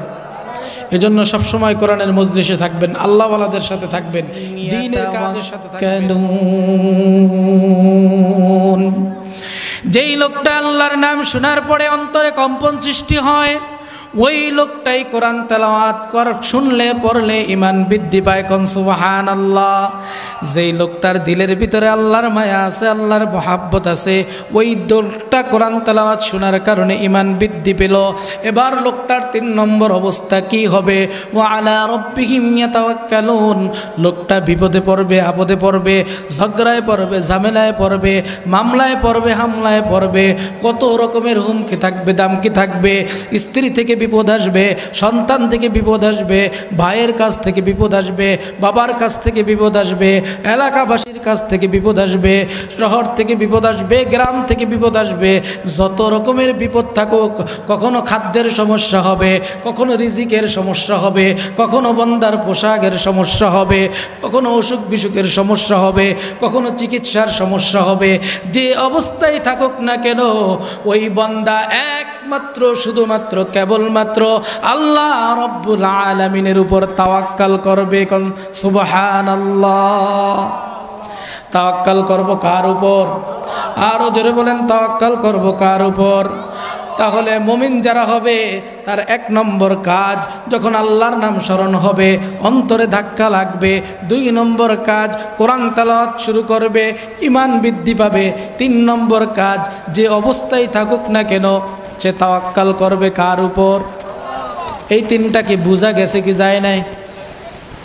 এজন্য সবসময় কোরআনের মজলিসে থাকবেন, আল্লাহওয়ালাদের সাথে থাকবেন, দ্বীনের কাজের সাথে থাকবেন। যেই লোকটা আল্লাহর নাম শোনার পরে অন্তরে কম্পন সৃষ্টি হয়, ওই লোকটাই কোরআন তেলাওয়াত শুনলে পড়লে ঈমান বৃদ্ধি পায়। কোন সুবহানাল্লাহ। যেই লোকটার দিলের ভিতরে আল্লাহর মায়া আছে, আল্লাহর মহাব্বত আছে, ওই লোকটা কোরআন তেলাওয়াত শোনার কারণে ঈমান বৃদ্ধি পেল। এবার লোকটার 3 নম্বর অবস্থা কি হবে? ওয়া আলা রাব্বিহিম ইয়াতাওয়াক্কালুন। লোকটা বিপদে পড়বে, আপদে পড়বে, ঝগড়ায় পড়বে, ঝামেলায় পড়বে, মামলায় পড়বে, হামলায় পড়বে, কত রকমের হুমকি থাকবে, দামকি থাকবে, স্ত্রী থেকে বিপদ আসবে, সন্তান থেকে বিপদ আসবে, ভাইয়ের কাছ থেকে বিপদ আসবে, বাবার কাছ থেকে বিপদ আসবে, এলাকাবাসীর কাছ থেকে বিপদ আসবে, শহর থেকে বিপদ আসবে, গ্রাম থেকে বিপদ আসবে। যত রকমের বিপদ থাকুক, কখনো খাদ্যের সমস্যা হবে, কখনো রিজিকের সমস্যা হবে, কখনো বন্দার পোশাকের সমস্যা হবে, কখনো অসুখ বিসুখের সমস্যা হবে, কখনো চিকিৎসার সমস্যা হবে। যে অবস্থায় থাকুক না কেন, ওই বান্দা একমাত্র শুধুমাত্র কেবলমাত্র আল্লাহ রব্বুল আলামিনের উপর তাওয়াক্কাল করবে। কোন সুবহানাল্লাহ। তাওয়াক্কাল করব কার উপর? আরো জোরে বলেন, তাওয়াক্কাল করব কার উপর? তাহলে মুমিন যারা হবে তার 1 নম্বর কাজ, যখন আল্লাহর নাম স্মরণ হবে অন্তরে ধাক্কা লাগবে। 2 নম্বর কাজ, কোরআন তেলাওয়াত শুরু করবে, ঈমান বৃদ্ধি পাবে। 3 নম্বর কাজ, যে অবস্থায় থাকুক না কেন সে তাওয়াক্কাল করবে কার উপর? এই 3টা কি বোঝা গেছে কি যায় নাই?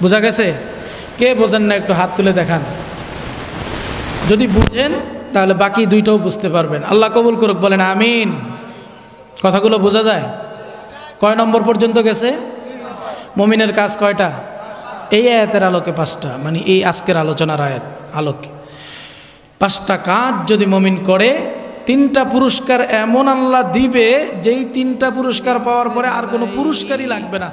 বোঝা গেছে? কে বোঝেন না একটু হাত তুলে দেখান। যদি বুঝেন তাহলে বাকি 2টাও বুঝতে পারবেন। আল্লাহ কবুল করুক, বলেন আমিন। কথাগুলো বোঝা যায়? কয় নম্বর পর্যন্ত গেছে? মুমিনের কাজ কয়টা? এই আয়াতের আলোকে 5টা, মানে এই আজকের আলোচনার আলোকে 5টা কাজ যদি মুমিন করে, 3টা পুরস্কার এমন আল্লাহ দিবে, যেই 3টা পুরস্কার পাওয়ার পরে আর কোনো পুরস্কারই লাগবে না।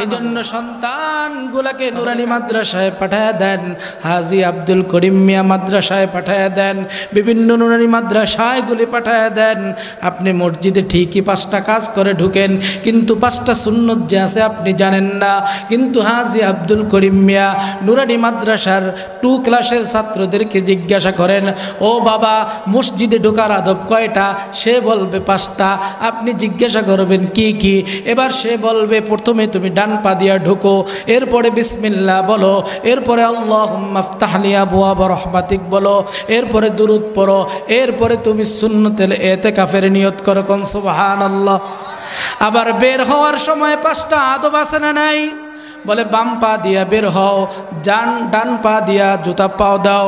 এই জন্য সন্তানগুলাকে নুরানি মাদ্রাসায় পাঠায় দেন, হাজী আব্দুল করিম মিয়া মাদ্রাসায় পাঠায় দেন, বিভিন্ন নুরানি মাদ্রাসায়গুলি পাঠায় দেন। আপনি মসজিদে ঠিকই 5টা কাজ করে ঢুকেন, কিন্তু 5টা সুন্নত যে আছে আপনি জানেন না। কিন্তু হাজী আব্দুল করিম মিয়া নুরানি মাদ্রাসার 2 ক্লাসের ছাত্রদেরকে জিজ্ঞাসা করেন, ও বাবা, মসজিদে ঢোকার আদব কয়টা? সে বলবে 5টা। আপনি জিজ্ঞাসা করবেন কি কি? এবার সে বলবে, প্রথমে তুমি ডান পা দিয়া ঢুকো, এরপরে বিসমিল্লাহ বলো, এরপরে আল্লাহুম্মা আফতাহলি আবওয়াবা রাহমাতিক বলো, এরপরে দুরূদ পড়ো, এরপরে তুমি সুন্নতুল ইতিকাফের নিয়ত করো। কোন সুবহানাল্লাহ। আবার বের হওয়ার সময় 5টা আদব আছে না নাই? বলে বাম পা দিয়া বের হও, ডান পা দিয়া জুতা পাও দাও,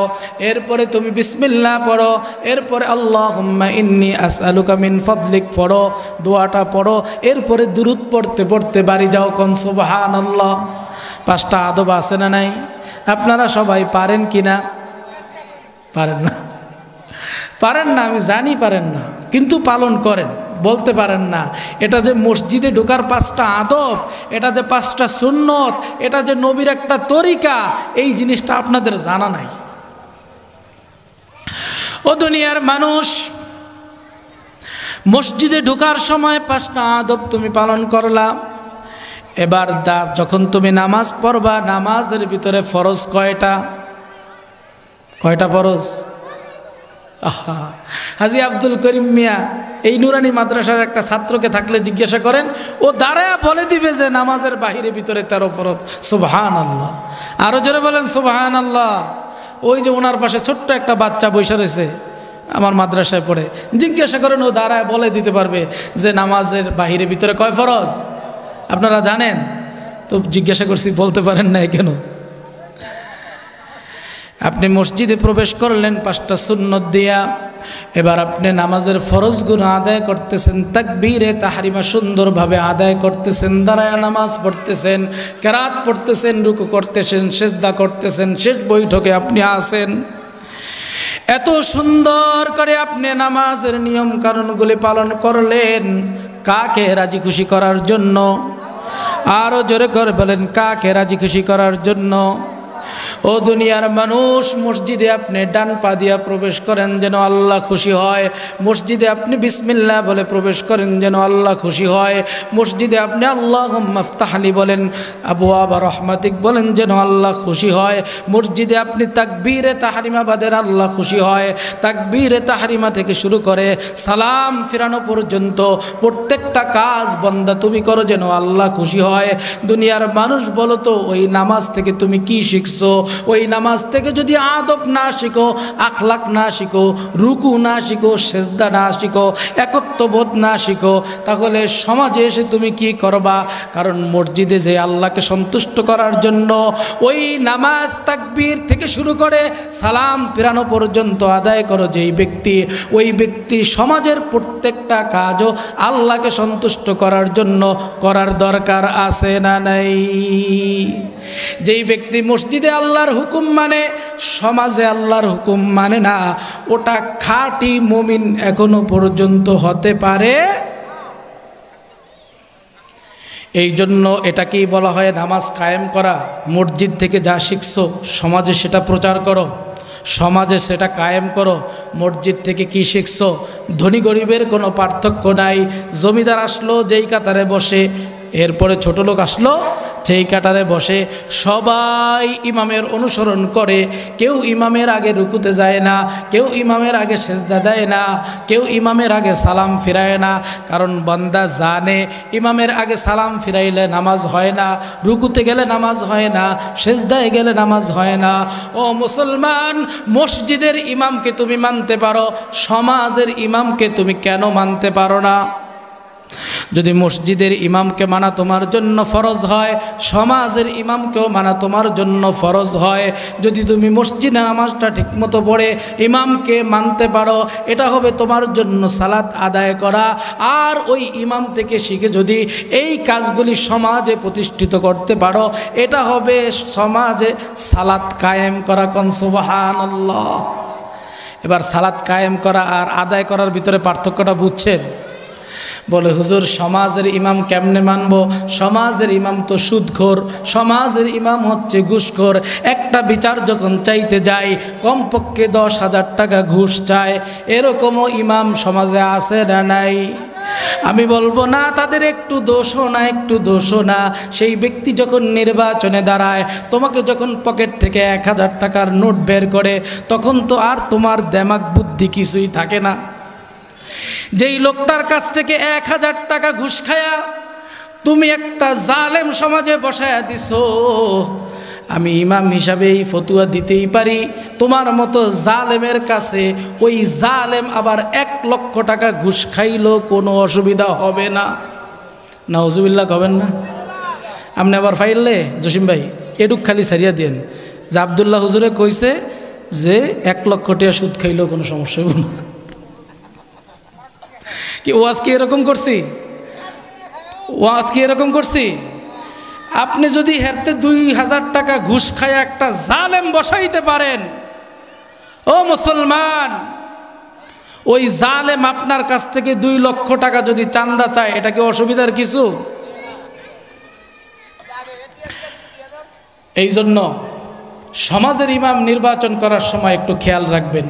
এরপরে তুমি বিসমিল্লাহ পড়ো, এরপরে আল্লাহুম্মা ইন্নী আসআলুকা মিন ফাদলিক পড়ো, দোয়াটা পড়ো, এরপরে দুরূদ পড়তে পড়তে বাড়ি যাও। কোন সুবহানাল্লাহ। 5টা আদব আছে না নাই? আপনারা সবাই পারেন কি না? পারেন না? পারেন না, আমি জানি পারেন না, কিন্তু পালন করেন। বলতে পারেন না এটা যে মসজিদে ঢোকার 5টা আদব, এটা যে 5টা সুন্নত, এটা যে নবীর একটা তরিকা, এই জিনিসটা আপনাদের জানা নাই। ও দুনিয়ার মানুষ, মসজিদে ঢোকার সময় 5টা আদব তুমি পালন করলা। এবার যখন তুমি নামাজ পড়বা, নামাজের ভিতরে ফরজ কয়টা? কয়টা ফরজ? আহা, হাজী আব্দুল করিম মিয়া এই নুরানি মাদ্রাসার একটা ছাত্রকে থাকলে জিজ্ঞাসা করেন, ও দাঁড়ায়া বলে দিবে যে নামাজের বাহিরে ভিতরে 13 ফরজ। সুবহানাল্লাহ। আরো জোরে বলেন সুবহানাল্লাহ। ওই যে ওনার পাশে ছোট্ট একটা বাচ্চা বসে রয়েছে, আমার মাদ্রাসায় পড়ে, জিজ্ঞাসা করেন, ও দাঁড়ায় বলে দিতে পারবে যে নামাজের বাহিরে ভিতরে কয় ফরজ? আপনারা জানেন তো? জিজ্ঞাসা করছি, বলতে পারেন না কেন? আপনি মসজিদে প্রবেশ করলেন 5টা সুন্নত দিয়া, এবার আপনি নামাজের ফরজগুলো আদায় করতেছেন, তাকবীরে তাহরিমা সুন্দরভাবে আদায় করতেছেন, দাঁড়ায়া নামাজ পড়তেছেন, কেরাত পড়তেছেন, রুকু করতেছেন, সেজদা করতেছেন, শেষ বৈঠকে আপনি আছেন। এত সুন্দর করে আপনি নামাজের নিয়ম কানুনগুলি পালন করলেন, কাকে রাজি খুশি করার জন্য? আরো জোরে করে বলেন, কাকে রাজি খুশি করার জন্য? ও দুনিয়ার মানুষ, মসজিদে আপনি ডান পা দিয়া প্রবেশ করেন যেন আল্লাহ খুশি হয়, মসজিদে আপনি বিসমিল্লাহ বলে প্রবেশ করেন যেন আল্লাহ খুশি হয়, মসজিদে আপনি আল্লাহুম্মা আফতাহলি বলেন, আবওয়াবা রাহমাতিক বলেন যেন আল্লাহ খুশি হয়, মসজিদে আপনি তাকবীরে তাহরিমা বাদের আল্লাহ খুশি হয়। তাকবীরে তাহরিমা থেকে শুরু করে সালাম ফিরানো পর্যন্ত প্রত্যেকটা কাজ বান্দা তুমি করো যেন আল্লাহ খুশি হয়। দুনিয়ার মানুষ, বলো তো ওই নামাজ থেকে তুমি কি শিখছো? ওই নামাজ থেকে যদি আদব না শিখো, আখলাক না শিখো, রুকু না শিখো, সেজদা না শিখো, একত্ববোধ না শিখো, তাহলে সমাজে এসে তুমি কি করবা? কারণ মসজিদে যে আল্লাহকে সন্তুষ্ট করার জন্য ওই নামাজ তাকবীর থেকে শুরু করে সালাম ফেরানো পর্যন্ত আদায় করো যেই ব্যক্তি, ওই ব্যক্তি সমাজের প্রত্যেকটা কাজও আল্লাহকে সন্তুষ্ট করার জন্য করার দরকার আছে না নাই? যেই ব্যক্তি মসজিদে আল্লাহর হুকুম মানে, সমাজে আল্লাহর হুকুম মানে না, ওটা খাঁটি মুমিন এখনো পর্যন্ত হতে পারে। এই জন্য এটাকেই বলা হয় নামাজ কায়েম করা। মসজিদ থেকে যা শিখছো সমাজে সেটা প্রচার করো, সমাজে সেটা কায়েম করো। মসজিদ থেকে কি শিখছো? ধনী গরিবের কোনো পার্থক্য নাই। জমিদার আসলো যেই কাতারে বসে, এরপরে ছোট লোক আসলো সেই কাতারে বসে, সবাই ইমামের অনুসরণ করে। কেউ ইমামের আগে রুকুতে যায় না, কেউ ইমামের আগে সেজদা দেয় না, কেউ ইমামের আগে সালাম ফিরায় না। কারণ বান্দা জানে ইমামের আগে সালাম ফিরাইলে নামাজ হয় না, রুকুতে গেলে নামাজ হয় না, সেজদায় গেলে নামাজ হয় না। ও মুসলমান, মসজিদের ইমামকে তুমি মানতে পারো, সমাজের ইমামকে তুমি কেন মানতে পারো না? যদি মসজিদের ইমামকে মানা তোমার জন্য ফরজ হয়, সমাজের ইমামকেও মানা তোমার জন্য ফরজ হয়। যদি তুমি মসজিদে নামাজটা ঠিকমতো পড়ে ইমামকে মানতে পারো, এটা হবে তোমার জন্য সালাত আদায় করা। আর ওই ইমাম থেকে শিখে যদি এই কাজগুলি সমাজে প্রতিষ্ঠিত করতে পারো, এটা হবে সমাজে সালাত কায়েম করা। কোন সুবহানাল্লাহ। এবার সালাত কায়েম করা আর আদায় করার ভিতরে পার্থক্যটা বুঝছেন? বলে হুজুর সমাজের ইমাম কেমনে মানব? সমাজের ইমাম তো সুদখোর, সমাজের ইমাম হচ্ছে ঘুষখোর। একটা বিচার যখন চাইতে যায় কমপক্ষে 10,000 টাকা ঘুষ চায়, এরকমও ইমাম সমাজে আছে না নাই? আমি বলবো না তাদের একটু দোষও না, একটু দোষও না। সেই ব্যক্তি যখন নির্বাচনে দাঁড়ায়, তোমাকে যখন পকেট থেকে 1000 টাকার নোট বের করে, তখন তো আর তোমার দেমাগ বুদ্ধি কিছুই থাকে না। যেই লোকটার কাছ থেকে 1000 টাকা ঘুষ খায়া তুমি একটা জালেম সমাজে বসায়া দিছো, আমি ইমাম হিসাবে এই ফতুয়া দিতেই পারি, তোমার মতো জালেমের কাছে ওই জালেম আবার 1 লক্ষ টাকা ঘুষ খাইলেও কোনো অসুবিধা হবে না। নাউজুবিল্লাহ হবেন না? আপনি আবার ফাইললে জসিম ভাই এডুক খালি ছাড়িয়া দেন যে আব্দুল্লাহ হুজুরে কইছে যে 1 লক্ষ টাকা সুদ খাইলেও কোনো সমস্যা হবে না। কি ওয়াজ কি এরকম করছি? ওয়াজ কি এরকম করছি? আপনি যদি হেরতে 2000 টাকা ঘুষ খায় একটা জালেম বসাইতে পারেন, ও মুসলমান, ওই জালেম আপনার কাছ থেকে 2 লক্ষ টাকা যদি চান্দা চায়, এটা কি অসুবিধার কিছু? এই জন্য সমাজের ইমাম নির্বাচন করার সময় একটু খেয়াল রাখবেন।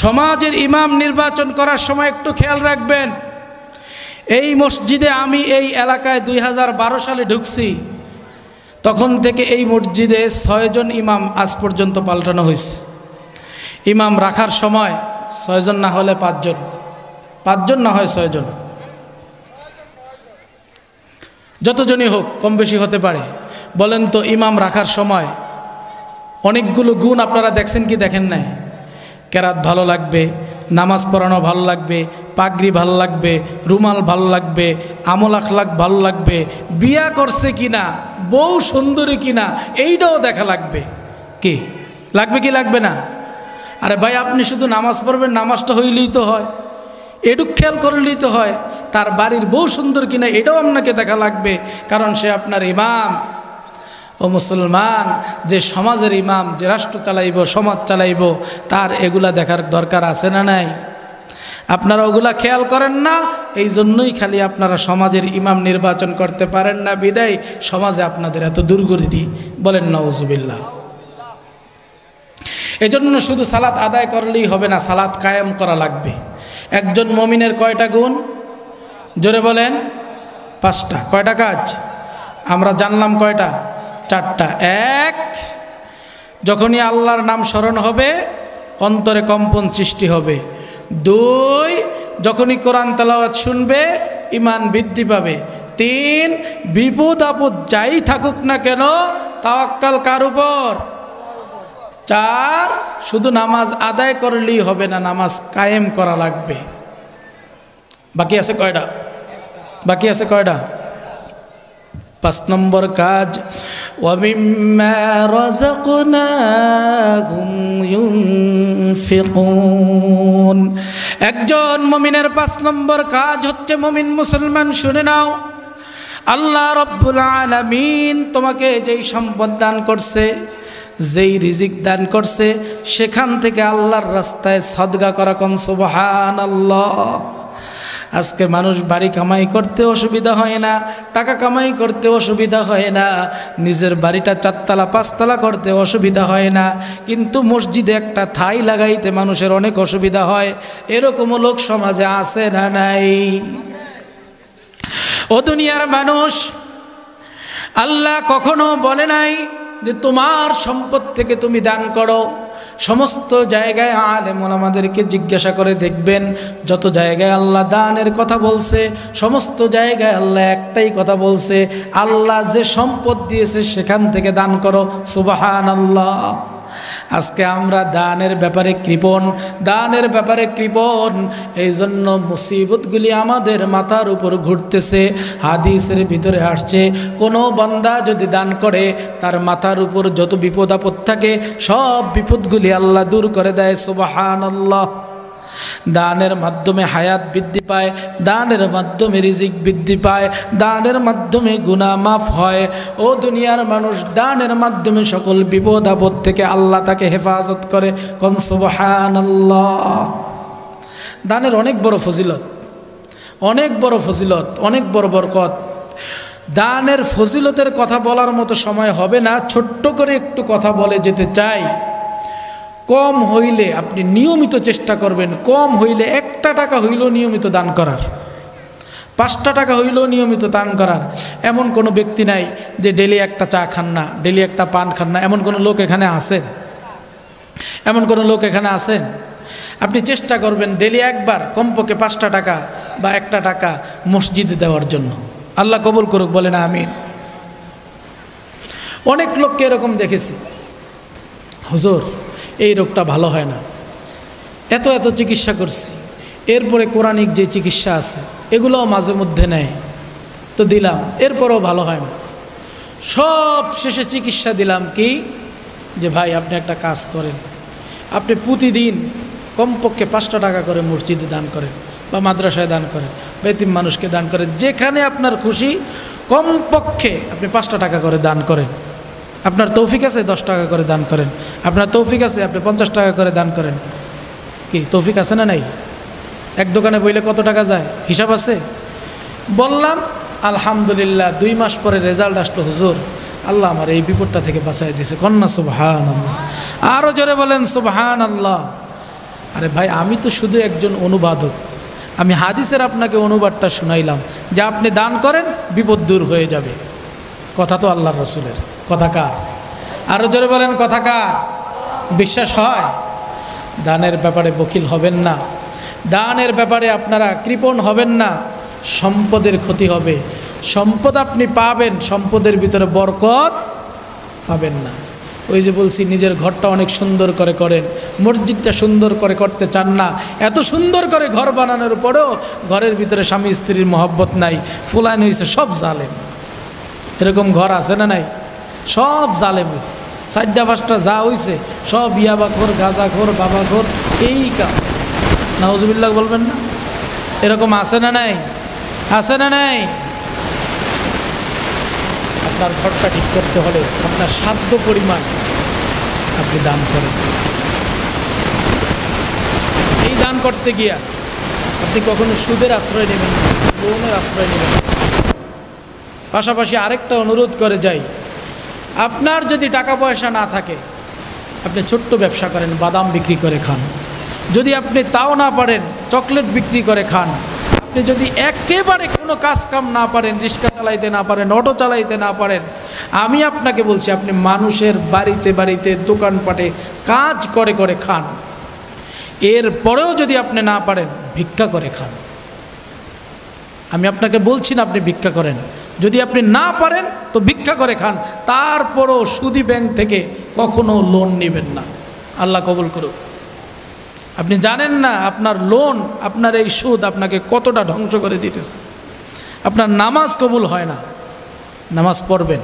সমাজের ইমাম নির্বাচন করার সময় একটু খেয়াল রাখবেন। এই মসজিদে আমি এই এলাকায় 2012 সালে ঢুকছি, তখন থেকে এই মসজিদে 6 জন ইমাম আজ পর্যন্ত পাল্টানো হয়েছে। ইমাম রাখার সময় 6 জন না হলে 5 জন, 5 জন না হয় 6 জন, যতজনই হোক কম বেশি হতে পারে। বলেন তো ইমাম রাখার সময় অনেকগুলো গুণ আপনারা দেখছেন কি দেখেন নাই? কেরাত ভালো লাগবে, নামাজ পড়ানো ভালো লাগবে, পাগড়ি ভালো লাগবে, রুমাল ভালো লাগবে, আমল আখলাক ভালো লাগবে, বিয়া করছে কিনা, বউ সুন্দরী কিনা, এইটাও দেখা লাগবে। কি লাগবে কি লাগবে না? আরে ভাই আপনি শুধু নামাজ পড়বেন, নামাজটা হইলেই তো হয়, এটুক খেয়াল করলেই তো হয়। তার বাড়ির বউ সুন্দর কিনা এটাও আপনাকে দেখা লাগবে, কারণ সে আপনার ইমাম। ও মুসলমান, যে সমাজের ইমাম, যে রাষ্ট্র চালাইব, সমাজ চালাইব, তার এগুলা দেখার দরকার আছে না নাই? আপনারা ওগুলা খেয়াল করেন না, এই জন্যই খালি আপনারা সমাজের ইমাম নির্বাচন করতে পারেন না, বিদায় সমাজে আপনাদের এত দুর্গতি। বলেন নাউজুবিল্লাহ। এজন্য শুধু সালাত আদায় করলেই হবে না, সালাত কায়েম করা লাগবে। একজন মুমিনের কয়টা গুণ? জোরে বলেন। 5টা। কয়টা কাজ? আমরা জানলাম কয়টা? 4টা। 1, যখনই আল্লাহর নাম স্মরণ হবে অন্তরে কম্পন সৃষ্টি হবে। 2, যখনই কোরআন তেলাওয়াত শুনবে ইমান বৃদ্ধি পাবে। 3, বিপদ আপদ যাই থাকুক না কেন তাওয়াক্কাল কার উপর? 4, শুধু নামাজ আদায় করলেই হবে না, নামাজ কায়েম করা লাগবে। বাকি আছে কয়টা? বাকি আছে কয়টা? 5 নম্বর কাজ, ওয়া মিম্মা রাযাকনাহুম ইউনফিকুন। একজন মুমিনের 5 নম্বর কাজ হচ্ছে, মুমিন মুসলমান শুনে নাও, আল্লাহ রাব্বুল আলামিন তোমাকে যেই সম্পদ দান করছে, যেই রিজিক দান করছে, সেখান থেকে আল্লাহর রাস্তায় সাদকা করা। কোন সুবহানাল্লাহ। আজকে মানুষ বাড়ি কামাই করতে অসুবিধা হয় না, টাকা কামাই করতে অসুবিধা হয় না, নিজের বাড়িটা 4 তলা 5 তলা করতে অসুবিধা হয় না, কিন্তু মসজিদে একটা ঠাই লাগাইতে মানুষের অনেক অসুবিধা হয়। এরকমও লোক সমাজে আছে না নাই? ও দুনিয়ার মানুষ, আল্লাহ কখনো বলে নাই যে তোমার সম্পদ থেকে তুমি দান করো। সমস্ত জায়গায় আলেম ওলামাদেরকে জিজ্ঞাসা করে দেখবেন, যত জায়গায় আল্লাহ দানের কথা বলছে, সমস্ত জায়গায় আল্লাহ একটাই কথা বলছে, আল্লাহ যে সম্পদ দিয়েছে সেখান থেকে দান করো। সুবহানাল্লাহ। আজকে আমরা দানের ব্যাপারে কৃপণ, দানের ব্যাপারে কৃপণ, এই জন্য মুসিবতগুলি আমাদের মাথার উপর ঘুরতেছে। হাদিসের ভিতরে আসছে, কোনো বান্দা যদি দান করে, তার মাথার উপর যত বিপদ আপদ থাকে সব বিপদগুলি আল্লাহ দূর করে দেয়। সুবহানাল্লাহ। দানের মাধ্যমে হায়াত বৃদ্ধি পায়, দানের মাধ্যমে রিজিক বৃদ্ধি পায়, দানের মাধ্যমে গুনাহ মাফ হয়। ও দুনিয়ার মানুষ, দানের মাধ্যমে সকল বিপদ আপদ থেকে আল্লাহ তাকে হেফাজত করে। কোন সুবহানাল্লাহ। দানের অনেক বড় ফজিলত, অনেক বড় ফজিলত, অনেক বড় বরকত। দানের ফজিলতের কথা বলার মতো সময় হবে না, ছোট্ট করে একটু কথা বলে যেতে চাই। কম হইলে আপনি নিয়মিত চেষ্টা করবেন, কম হইলে 1 টাকা হইলেও নিয়মিত দান করার, 5টা টাকা হইলেও নিয়মিত দান করার। এমন কোনো ব্যক্তি নাই যে ডেলি একটা চা খান না, ডেলি একটা পান খান না, এমন কোনো লোক এখানে আছেন? এমন কোনো লোক এখানে আছেন? আপনি চেষ্টা করবেন ডেলি একবার কমপক্ষে 5টা টাকা বা 1টা টাকা মসজিদে দেওয়ার জন্য। আল্লাহ কবুল করুক, বলে না আমিন। অনেক লোককে এরকম দেখেছি, হুজুর এই রোগটা ভালো হয় না, এত এত চিকিৎসা করছি, এরপরে কোরআনিক যে চিকিৎসা আছে এগুলোও মাঝে মধ্যে নেয়, তো দিলাম, এরপরেও ভালো হয় না। সব শেষে চিকিৎসা দিলাম কি, যে ভাই আপনি একটা কাজ করেন, আপনি প্রতিদিন কমপক্ষে 5টা টাকা করে মসজিদে দান করেন, বা মাদ্রাসায় দান করেন, বা এতিম মানুষকে দান করেন, যেখানে আপনার খুশি কমপক্ষে আপনি 5টা টাকা করে দান করেন। আপনার তৌফিক আছে 10 টাকা করে দান করেন, আপনার তৌফিক আছে আপনি 50 টাকা করে দান করেন। কি তৌফিক আছে না নাই? এক দোকানে বইলে কত টাকা যায় হিসাব আছে? বললাম আলহামদুলিল্লাহ, 2 মাস পরে রেজাল্ট আসলো, হুজুর আল্লাহ আমার এই বিপদটা থেকে বাঁচাই দিয়েছে। কন্যা সুবহানাল্লাহ। আরও জোরে বলেন সুবহানাল্লাহ। আরে ভাই, আমি তো শুধু একজন অনুবাদক, আমি হাদিসের আপনাকে অনুবাদটা শুনাইলাম যে আপনি দান করেন বিপদ দূর হয়ে যাবে। কথা তো আল্লাহর রসুলের, কথা কার? আরও জোরে বলেন কথা কার? বিশ্বাস হয়? দানের ব্যাপারে বখিল হবেন না, দানের ব্যাপারে আপনারা কৃপণ হবেন না। সম্পদের ক্ষতি হবে, সম্পদ আপনি পাবেন, সম্পদের ভিতরে বরকত পাবেন না। ওই যে বলছি, নিজের ঘরটা অনেক সুন্দর করে করেন, মসজিদটা সুন্দর করে করতে চান না, এত সুন্দর করে ঘর বানানোর পরেও ঘরের ভিতরে স্বামী স্ত্রীর মহব্বত নাই, ফুলাইন হয়েছে, সব জালেম। এরকম ঘর আছে না নাই? সব জালেম হয়েছে, 4টা-5টা যা হয়েছে সব ইয়াবাখোর, গাঁজাখোর, বাবাখোর, এই কাম। নাউজুবিল্লাহ বলবেন না? এরকম আছে না নাই? আছে না নাই? আপনার ঘরটা ঠিক করতে হলে আপনার সাধ্য পরিমাণ আপনি দান করেন। এই দান করতে গিয়া আপনি কখনো সুদের আশ্রয় নেবেন না, লোনের আশ্রয় নেবেন না। পাশাপাশি আরেকটা অনুরোধ করে যাই, আপনার যদি টাকা পয়সা না থাকে আপনি ছোট্ট ব্যবসা করেন, বাদাম বিক্রি করে খান। যদি আপনি তাও না পারেন, চকলেট বিক্রি করে খান। আপনি যদি একেবারে কোনো কাজ কাম না পারেন, রিক্সা চালাইতে না পারেন, অটো চালাইতে না পারেন, আমি আপনাকে বলছি আপনি মানুষের বাড়িতে বাড়িতে দোকানপাটে কাজ করে করে খান। এরপরেও যদি আপনি না পারেন, ভিক্ষা করে খান। আমি আপনাকে বলছি না আপনি ভিক্ষা করেন, যদি আপনি না পারেন তো ভিক্ষা করে খান, তারপরও সুদি ব্যাংক থেকে কখনো লোন নেবেন না। আল্লাহ কবুল করুক। আপনি জানেন না আপনার লোন, আপনার এই সুদ আপনাকে কতটা ধ্বংস করে দিতেছে। আপনার নামাজ কবুল হয় না, নামাজ পড়বেন,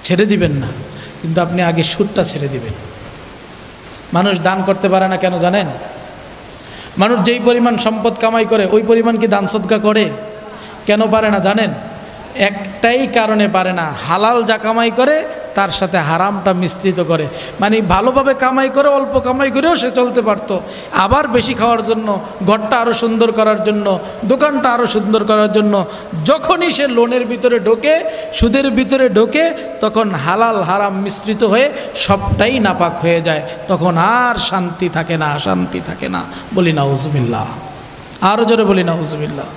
ছেড়ে দিবেন না, কিন্তু আপনি আগে সুদটা ছেড়ে দিবেন। মানুষ দান করতে পারে না কেন জানেন? মানুষ যেই পরিমাণ সম্পদ কামাই করে ওই পরিমাণ কি দান সদকা করে? কেন পারে না জানেন? একটাই কারণে পারে না, হালাল যা কামাই করে তার সাথে হারামটা মিশ্রিত করে। মানে ভালোভাবে কামাই করে, অল্প কামাই করেও সে চলতে পারতো, আবার বেশি খাওয়ার জন্য, ঘরটা আরও সুন্দর করার জন্য, দোকানটা আরও সুন্দর করার জন্য যখনই সে লোনের ভিতরে ঢোকে, সুদের ভিতরে ঢোকে, তখন হালাল হারাম মিশ্রিত হয়ে সবটাই নাপাক হয়ে যায়। তখন আর শান্তি থাকে না, শান্তি থাকে না। বলি নাউজুবিল্লাহ, আরও জোরে বলি নাউজুবিল্লাহ।